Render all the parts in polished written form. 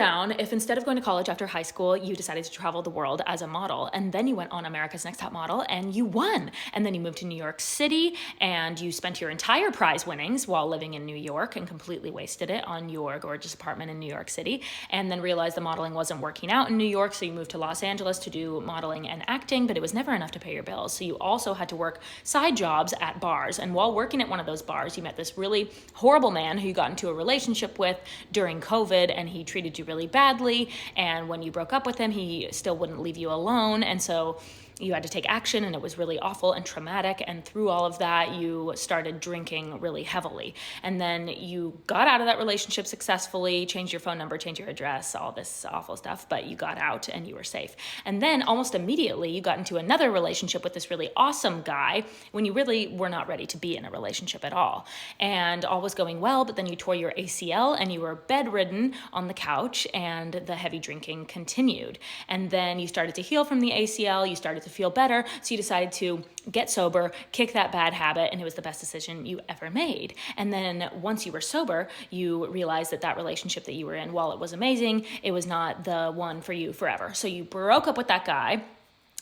down if instead of going to college after high school, you decided to travel the world as a model, and then you went on America's Next Top Model and you won. And then you moved to New York City and you spent your entire prize winnings while living in New York and completely wasted it on your gorgeous apartment in New York City, and then realized the modeling wasn't working out in New York, so you moved to Los Angeles to do modeling and acting, but it was never enough to pay your bills. So you also had to work side jobs at bars. And while working at one of those bars, you met this really horrible man who you got into a relationship with during COVID, and he treated you really badly. And when you broke up with him, he still wouldn't leave you alone. And so you had to take action, and it was really awful and traumatic. And through all of that, you started drinking really heavily. And then you got out of that relationship successfully, changed your phone number, changed your address, all this awful stuff, but you got out and you were safe. And then almost immediately, you got into another relationship with this really awesome guy when you really were not ready to be in a relationship at all. And all was going well, but then you tore your ACL and you were bedridden on the couch, and the heavy drinking continued. And then you started to heal from the ACL, you started to feel better, so you decided to get sober, kick that bad habit, and it was the best decision you ever made. And then once you were sober, you realized that that relationship that you were in, while it was amazing, it was not the one for you forever. So you broke up with that guy.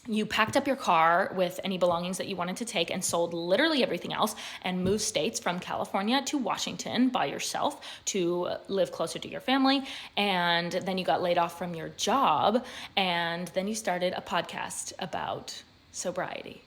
You packed up your car with any belongings that you wanted to take and sold literally everything else and moved states from California to Washington by yourself to live closer to your family. And then you got laid off from your job, and then you started a podcast about sobriety.